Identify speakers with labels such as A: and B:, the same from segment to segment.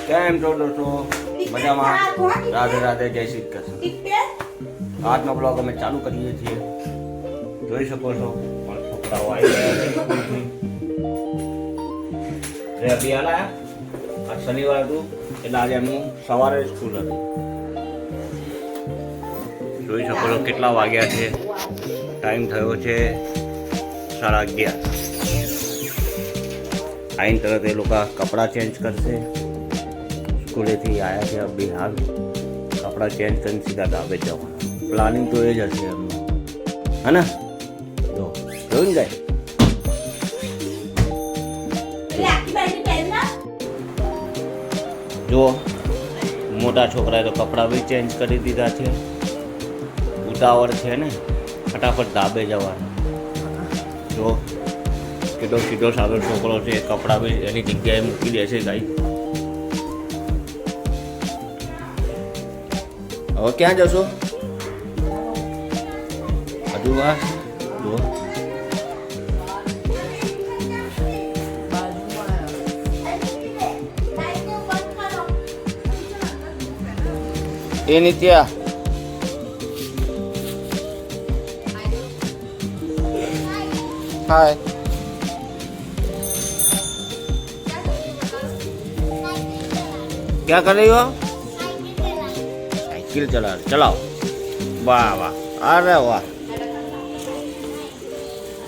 A: કેમ છો દોસ્તો? મજામાં? રાધે રાધે, જય શ્રી કૃષ્ણ. આજનો બ્લોગ અમે ચાલુ કરીએ છીએ. જોઈ શકો છો પણ છોકરાઓ આવી ગયા છે સ્કૂલથી. અભિયાન આવ્યા. આજ શનિવાર હતું એટલે આજે એમનું સવારે સ્કૂલ હતી. જોઈ શકો છો કેટલા વાગ્યા છે. ટાઈમ થયો છે 11:30. આઈને તરત એ લોકો કપડાં ચેન્જ કરશે. સ્કૂલેથી આવ્યા છે અભી હાલ. કપડાં ચેન્જ કરીને સીધા ધાબે જવાના. પ્લાનિંગ તો એ જ હશે એમનું, હે ને? જો જોયું ને જાય. જુઓ, મોટા છોકરાએ તો કપડાં બી ચેન્જ કરી દીધા છે. ઉતાવળ છે ને, ફટાફટ ધાબે જવાના. જો કેટલો સીધો સાદો છોકરો છે, કપડાં બી એની જગ્યાએ મૂકી દેશે ગાઈ. હવે ક્યાં જશો? હજુ વાર જુઓ. એ નિત્યા हाय क्या कर रही हो? साइकिल चला रही. चलाओ. वाह वाह, अरे वाह.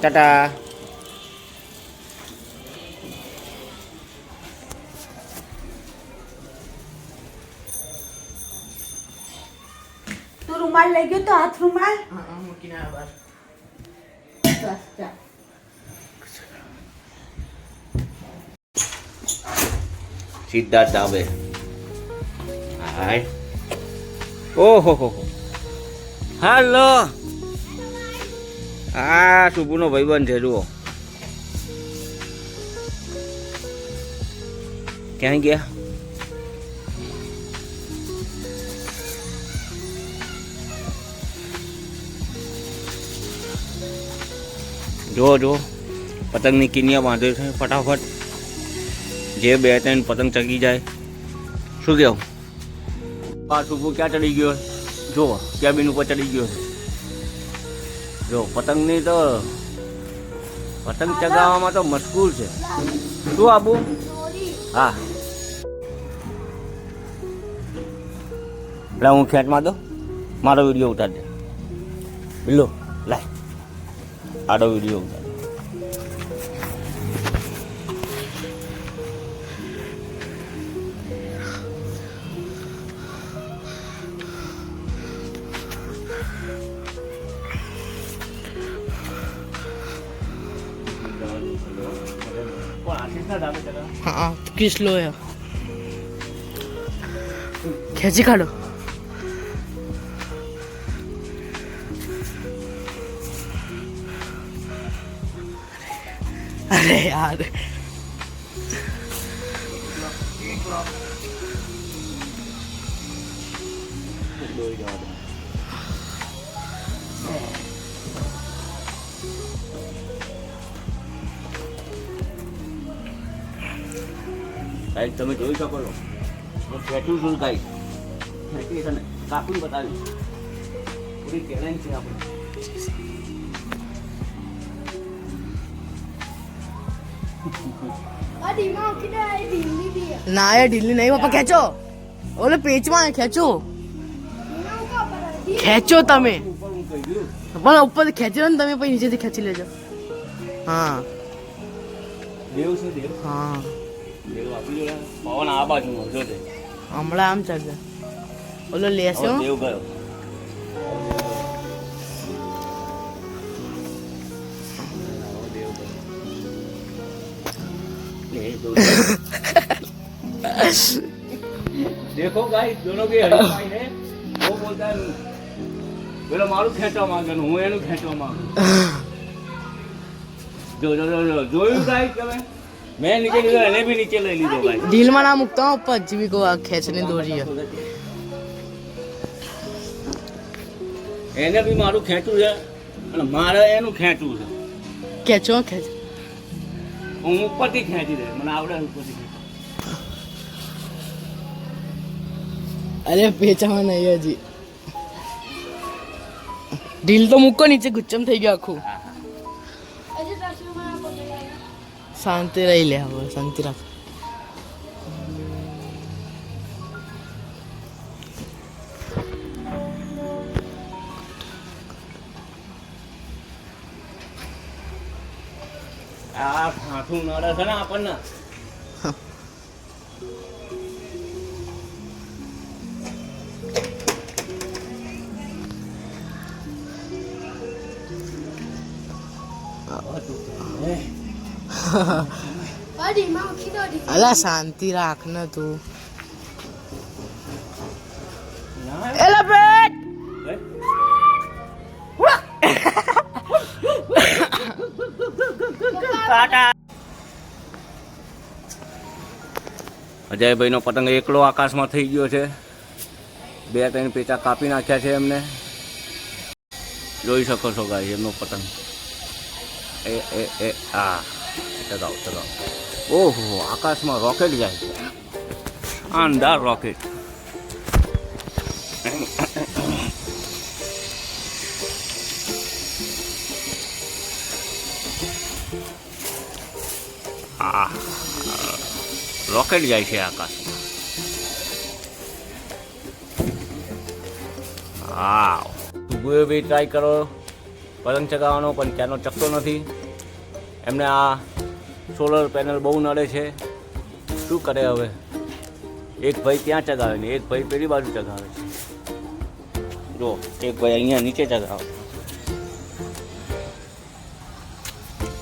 A: टाटा.
B: तू रुमाल ले गयो तो हाथ रुमाल.
C: हाँ मूकी ना बार.
A: સીધા ધાબે. હાય. ઓહો હો. હાલો. આ શુભુનો ભાઈબંધ છે જુઓ. ક્યાં ગયા? જો જો પતંગની કિનિયા બાંધે છે ફટાફટ. જે 2-3 પતંગ ચગી જાય. શું કેવું? આ શુભુ ક્યાં ચડી ગયો? જો કેબિન ઉપર ચડી ગયો. જો પતંગની તો પતંગ ચગાવવામાં તો મશગુલ છે. શું આબુ? હા એટલે હું ખેંચમાં દો. મારો વિડીયો ઉતાર દે. બિલ્લો લાય આડો વિડીયો ઉતાર.
C: हाँ किस लो है कैसे खा लो. अरे यार
A: ગાઈસ તમે જોઈ શકો છો હું ખેંચું છું ગાઈસ. ખેંચી છે ને કાકુને બતાવી પૂરી ચેલેન્જ છે આપણે.
C: ना यार ढीली नहीं पापा खेचो ओले पेच में खेचो खेचो तमे
A: ઉપર હું કહી દઉં.
C: પણ ઉપર ખેંચી લો ને તમે પછી નીચેથી ખેંચી લેજો. હા
A: દેવ છે દેવ.
C: હા
A: દેવ આપી જોડે પવન આ બાજુ જો દે.
C: હમણાં આમ ચાલશે ઓલો લેશો.
A: દેવ ગયો. देखो गाइस दोनों के हरीफाई है. वो बोलता है बोलो मारू खेचवा માંગે હું એનું ખેંચવા માંગુ. જો જો જો જોયું ગાઈસ તમે? મેં નીચે લીધો એને બી નીચે લઈ લીધો ગાઈસ.
C: ઢીલમાં ના મૂકતા હો ઉપર જીવી કો આ ખેંચની દોરી
A: એને બી મારું ખેંચવું છે અને મારે એનું ખેંચવું છે.
C: ખેંચો ખેંચ
A: હું ઉપરથી ખેંચી દે મને આવડે ઉપરથી.
C: અરે પેચામાં નહીં હજી. ઢીલ તો મૂકો નીચે ગુચ્ચમ થઈ ગયો આખું. શાંતિ રહી લે હવે શાંતિ રાખ.
A: આ માથું નડે છે ને આપણને.
C: અલા શાંતિ રાખ ને તું. એલા બેટ
A: અજયભાઈ નો પતંગ એકલો આકાશમાં થઈ ગયો છે. 2-3 પેચા કાપી નાખ્યા છે એમને. જોઈ શકો છો ગાય એમનો પતંગ. આ ચગાવ. ઓહો આકાશમાં રોકેટ જાય છે. શાનદાર રોકેટ. રોકેટ જાય છે આકાશમાં. હા તુબુએ બી ટ્રાય કરો પતંગ ચગાવવાનો, પણ ક્યાંનો ચકતો નથી. એમને આ સોલર પેનલ બહુ નડે છે. શું કરે હવે? એક ભાઈ ત્યાં ચગાવે ને એક ભાઈ પેલી બાજુ ચગાવે છે. જો એક ભાઈ અહીંયા નીચે ચગાવે.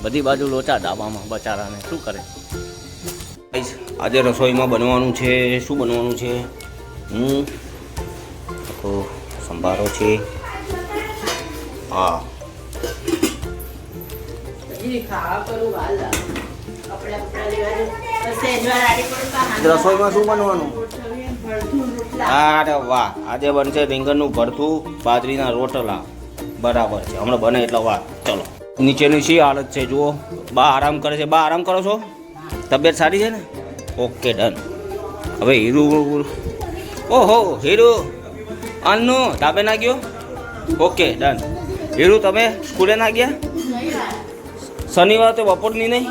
A: બધી બાજુ લોચા ડાબામાં બચારાને શું કરે. આજે રસોઈમાં બનવાનું છે. શું બનવાનું છે? આખો સંભારો છે. હા રસોઈમાં શું બનવાનું? અરે વાહ, આજે બનશે રીંગણનું ભરથું, બાજરીના રોટલા. બરાબર છે, હમણાં બને એટલે વાત. ચલો નીચેની શી હાલત છે જુઓ. બા આરામ કરે છે. બા આરામ કરો છો? તબિયત સારી છે ને? Okay done. હવે હીરુ, ઓહો હીરુ અન્નુ ધાબે ના ગયો. Okay done. હીરુ તમે સ્કૂલે ના ગયા? શનિવાર તો બપોરની નહીં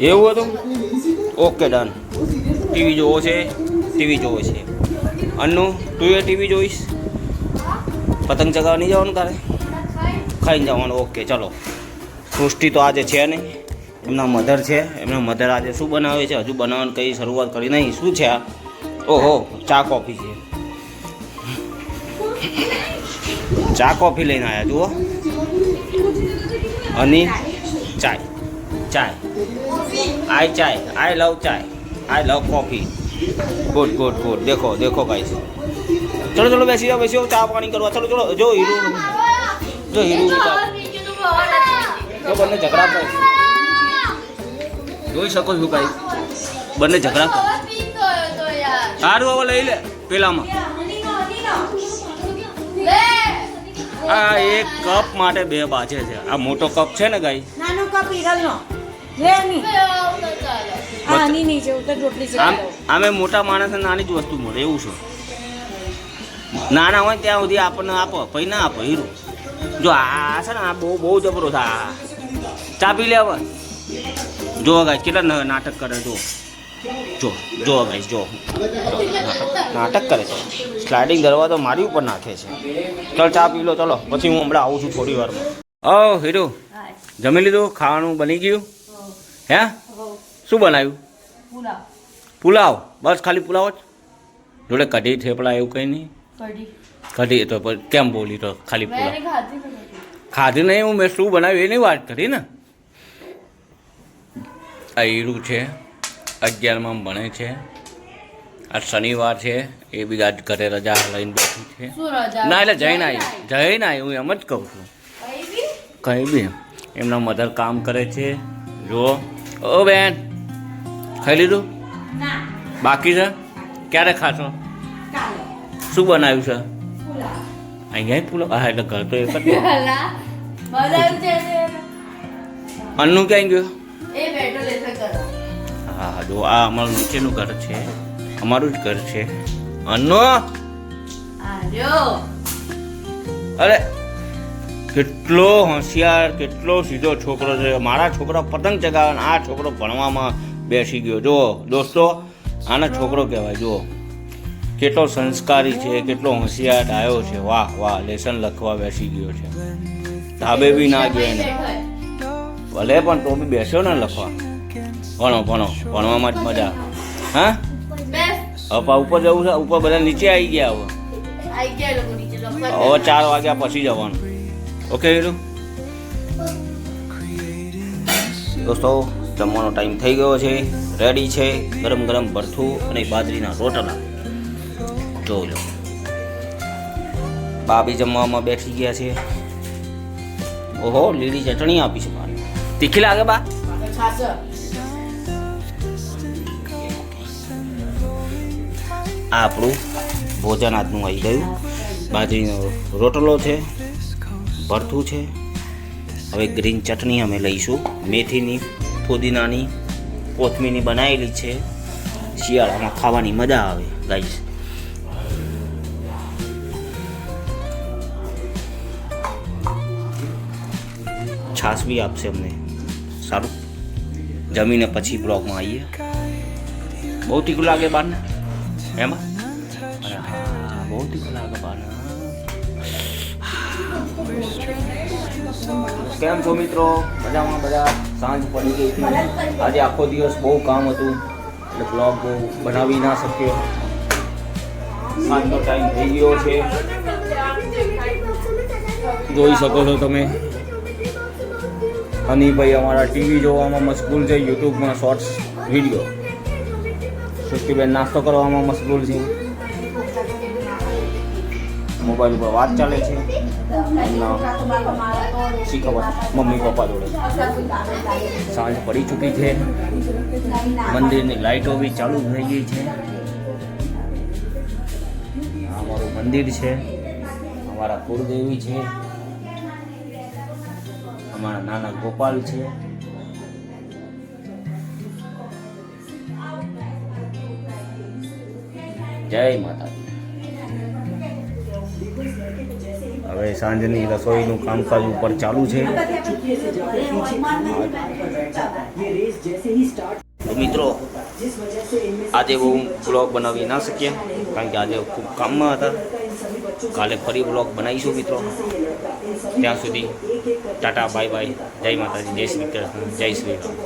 A: એવું હતું? Okay done. ટીવી જોવો છે? ટીવી જોવો છે. અન્નુ તું એ ટીવી જોઈશ? પતંગ ચગાવવા નહીં જવાનું તારે? ખાઈને જવાનું. ઓકે ચલો. સૃષ્ટિ તો આજે છે નહીં, એમના મધર છે. એમના મધર આજે શું બનાવે છે હજુ બનાવવાની કંઈ શરૂઆત કરી નહીં. શું છે આ? ઓહો ચા કોફી છે. ચા કોફી લઈને આવ્યા જુઓ. અને ચાય. આઈ લવ ચાય. આઈ લવ કોફી. ગુડ. દેખો ગાઈસ. ચલો બેસી જાઓ. ચા પાણી કરવા. ચલો જો હીરુ જો બંને ઝઘડા કરે. જોઈ શકો છો ગાઈસ, બંને ઝઘડા કરે. સારું હવે લઈ લે પેલામાં. આ એક કપ માટે 2 બાજે છે. આ મોટો કપ છે ને ગાઈ,
B: નાનો કપ ઈરલનો લે ની આની ની જેવું તો રોટલી ચડાવો.
A: આમે મોટા માણસને નાની જ વસ્તુ મળે એવું છે. નાના હોય ત્યાં સુધી આપણને આપો, પછી ના આપો. હીરો જો આ છે ને આ બહુ જબરો છે. આ ચા પી લે હવે. જો ગાઈસ કેટલા નાટક કરે. જો ગાઈસ જો નાટક કરે છે. સ્લાઇડિંગ દરવાજો મારી ઉપર નાખે છે. ચાલ ચા પી લો. ચલો પછી હું હમણાં આવું છું થોડી વારમાં. હીરો જમી લીધું? ખાવાનું બની ગયું? હે શું બનાવ્યું? પુલાવ. બસ ખાલી પુલાવ જ? જોડે કઢી થેપલા એવું કંઈ નહીં? કઢી તો કેમ બોલી તો ખાલી પુલાવ ખાધી નહીં? હું મેં શું બનાવ્યું એની વાત કરી ને. આ હીરું છે 11માં ભણે છે. આ શનિવાર છે એ બી આજ ઘરે રજા લઈને બેઠી છે. ના એટલે જઈને આવી હું એમ જ કહું છું. કંઈ બી એમના મધર કામ કરે છે. જુઓ. ઓ બેન ખાઈ લીધું? બાકી છે? ક્યારે ખાશો? શું બનાવ્યું છે? અહીંયા પુલાવ. હા એટલે ઘર તો એક જ. અન્નુ ક્યાં ગયો? હા જો આ અમારું નીચેનું ઘર છે, અમારું જ ઘર છે. અન્નો અરે કેટલો હોશિયાર કેટલો સીધો છોકરો છે. મારા છોકરા પતંગ ચગાવે અને આ છોકરો ભણવામાં બેસી ગયો. જુઓ દોસ્તો, આને છોકરો કહેવાય. જુઓ કેટલો સંસ્કારી છે, કેટલો હોશિયાર ડાયો છે. વાહ વાહ, લેસન લખવા બેસી ગયો છે. ધાબે બી ના ગયો એને, ભલે પણ તો બી બેસ્યો ને લખવા. ભણો ભણો, ભણવામાં જ મજા. હા હવે ઉપર જવું છે? ઉપર બધા નીચે આવી ગયા. હવે 4 વાગ્યા પછી જવાનું. ઓકે હીરું દોસ્તો, જમવાનો ટાઈમ થઈ ગયો છે. રેડી છે ગરમ ગરમ ભરથું અને બાજરીના રોટલા. જોઈ લો, ભાભી જમવામાં બેઠી ગયા છે. ઓહો, લીલી ચટણી આપી છે. તીખી લાગે બા? આ આપણું ભોજન આજનું આવી ગયું. બાજરીનો રોટલો છે, ભરથું છે. હવે ગ્રીન ચટણી અમે લઈશું, મેથીની, ફુદીનાની, કોથમીરની બનાવેલી છે. શિયાળામાં ખાવાની મજા આવે ગાઈસ. છાશ બી આપશે અમને. સારું, જમીને પછી બ્લોગમાં આવીએ. બહુ તીખું લાગે બારને એમાં? અરે હા, બહુ તીખું લાગે બારને. કેમ છો મિત્રો? મજામાં બધા? સાંજ પડી ગઈ હતી. આજે આખો દિવસ બહુ કામ હતું એટલે બ્લોગ બહુ બનાવી ના શક્યો. સાંજનો ટાઈમ થઈ ગયો છે, જોઈ શકો છો તમે. હનીભાઈ અમારા ટીવી જોવામાં મશગુલ છે, યુટ્યુબમાં શોર્ટ્સ વિડીયો. સૃષ્ટિબેન નાસ્તો કરવામાં મશગુલ છે, મોબાઈલ ઉપર વાત ચાલે છે. શી ખબર મમ્મી પપ્પા જોડે. સાંજ પડી ચૂકી છે, મંદિરની લાઇટો બી ચાલુ થઈ ગઈ છે. આ અમારું મંદિર છે, અમારા કુળદેવી છે, અમારા નાના ગોપાલ છે. જય માતાજી. હવે સાંજની રસોઈનું કામકાજ ઉપર ચાલુ છે. તો મિત્રો, આજે બહુ બ્લોગ બનાવી ના શક્યા કારણ કે આજે ખૂબ કામમાં હતા. કાલે ફરી બ્લોગ બનાવીશું મિત્રો. ત્યાં સુધી ટાટા, બાય બાય, જય માતાજી, જય શ્રી કૃષ્ણ, જય શ્રી રામ.